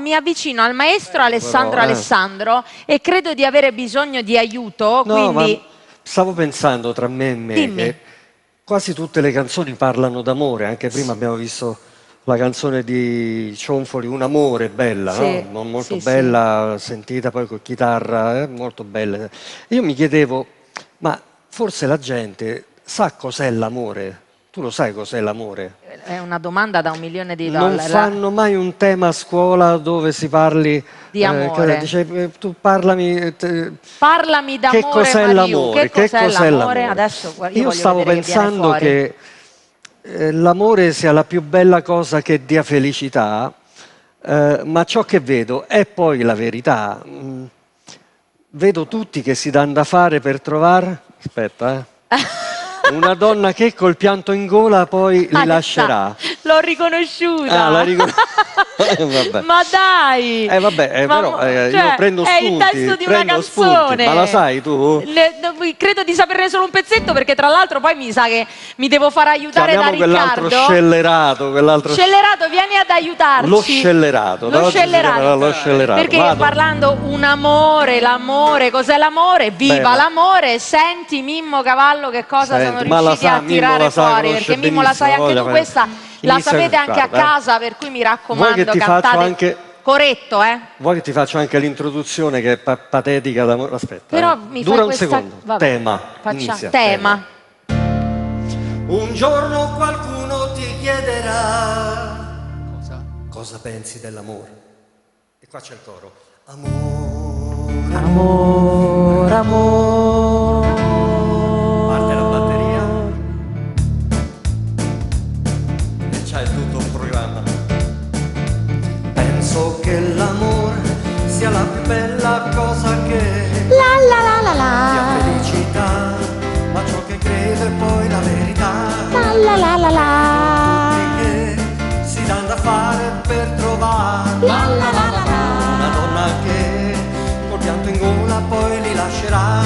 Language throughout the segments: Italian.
mi avvicino al maestro Alessandro Alessandro e credo di avere bisogno di aiuto, No, quindi... ma stavo pensando tra me e me Dimmi. che quasi tutte le canzoni parlano d'amore, anche prima abbiamo visto la canzone di Cionfoli, Un amore, bella, Sì, no? Molto sì, bella, sentita poi con chitarra, molto bella. Io mi chiedevo, ma forse la gente sa cos'è l'amore? Tu lo sai cos'è l'amore? È una domanda da $1 milione. Non fanno mai un tema a scuola dove si parli Di amore. dice, tu parlami Parlami d'amore, che cos'è Mariù. l'amore? Che cos'è l'amore? l'amore? Adesso io Io voglio stavo vedere che viene pensando fuori. che l'amore sia la più bella cosa che dia felicità, ma ciò che vedo è poi la verità. Vedo tutti che si danno da fare per trovare, aspetta, una donna che col pianto in gola poi li lascerà. L'ho riconosciuta. Ah, la vabbè. Ma dai! Vabbè, Ma però cioè, io prendo è spunti, il testo di una prendo spunti. canzone. Ma la sai tu? Credo di saperne solo un pezzetto perché tra l'altro poi mi sa che mi devo far aiutare Chiamiamo da Riccardo. quell'altro Scellerato, vieni ad aiutarci. Lo scellerato. Lo scellerato. Lo scellerato. Perché Vado. parlando un amore, l'amore, cos'è l'amore? Viva Beh, ma- l'amore! Senti Mimmo Cavallo che cosa Senti, sono ma la riusciti sa, a Mimmo tirare la sa, fuori, conosce perché Mimmo la sai benissimo, anche tu voglia, questa, la inizia sapete anche a guarda, casa, per cui mi Vuoi raccomando, che ti faccio cantate anche... corretto, eh? Vuoi che ti faccio anche l'introduzione che è patetica d'amore? Aspetta, Però mi dura fai un questa... secondo. Vabbè. Tema. Faccia... Inizia. Tema. Un giorno qualcuno ti chiederà cosa pensi dell'amore. E qua c'è il coro. Amore. Amore, amore. Parte la batteria. E c'hai tutto un programma. Penso che l'amore sia la più bella cosa che La la la la dia la. felicità, ma ciò che credo è poi la verità. La la la la la. Che si danno da fare per trovare La la la la la. una donna che col pianto in gola poi li lascerà.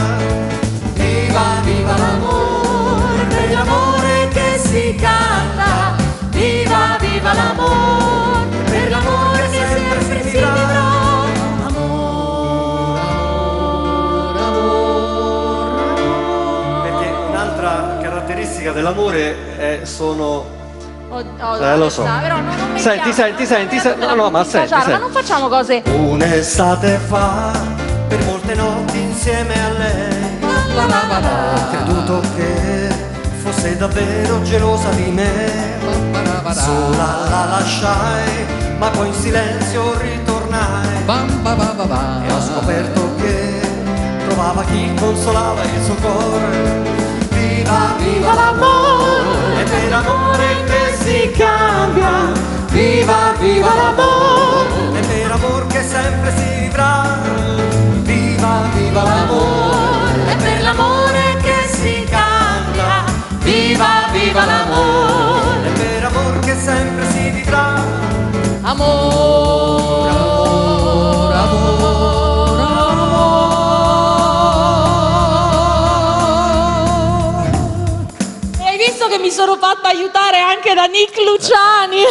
Viva, viva l'amore, per l'amore che si canta. Viva, viva l'amore, per l'amore che sempre si vivrà. Amore, amore, amore. Perché un'altra caratteristica dell'amore sono... lo so. Però non mettiamo- Senti, ma senti. Ma non facciamo cose... Un'estate fa, per molte notti insieme a lei, ho creduto che fosse davvero gelosa di me. Sola la lasciai, ma poi in silenzio ritornai e ho scoperto che trovava chi consolava il suo cuore. Viva, viva l'amore, è per amore che si cambia. Viva, viva l'amore, è per amor che sempre si vivrà. Viva, viva l'amore, è per l'amore che si cambia. Viva, viva l'amore, è per amor che sempre si vivrà. Amore, amore, amore, amore. Hai visto che mi sono fatta aiutare anche da Nick Luciani?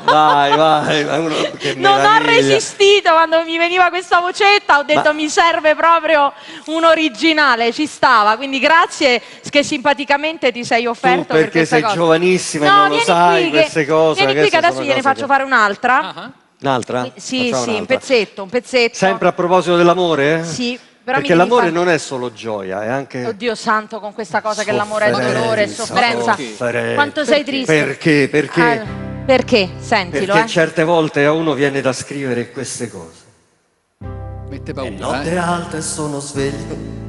Vai, che Non ho meraviglia. resistito quando mi veniva questa vocetta, ho detto mi serve proprio un originale, ci stava, quindi grazie che simpaticamente ti sei offerto Tu perché per questa sei cosa. giovanissima e No, non lo vieni sai qui queste cose. Vieni qui che queste adesso sono gliene cose faccio che- fare un'altra. Un'altra? Sì, Facciamo sì, un un'altra. pezzetto. Sempre a proposito dell'amore? Sì, però Perché mi devi l'amore far- non è solo gioia, è anche Oddio santo, con questa cosa che l'amore è dolore e sofferenza. Quanto sei triste. Perché? Ah, perché? Sentilo, Perché certe volte a uno viene da scrivere queste cose. Mette E paura, notte alta e sono sveglio.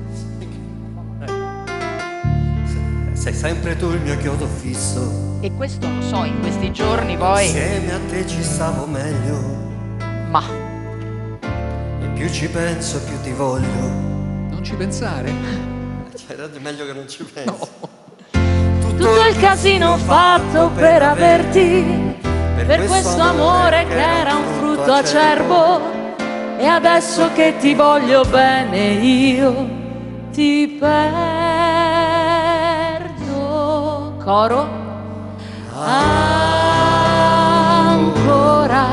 Sei sempre tu il mio chiodo fisso. E questo lo so, in questi giorni poi... Insieme a te ci stavo meglio. Ma... E più ci penso, più ti voglio. Non ci pensare. Cioè, è meglio che non ci pensi. Tutto il casino fatto per averti, per questo amore che era un frutto acerbo, e adesso che ti voglio bene io ti perdo. Coro. Ancora,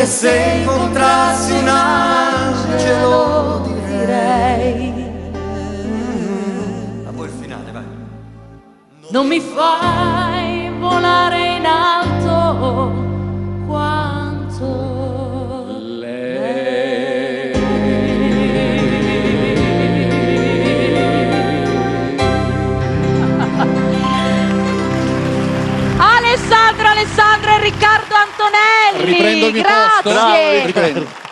che se incontrassi un angelo direi. A voi il finale, vai. Non mi fai volare in alto quanto lei. Alessandro e Riccardo Antonelli, Riprendo il mio posto. grazie. Riprendo.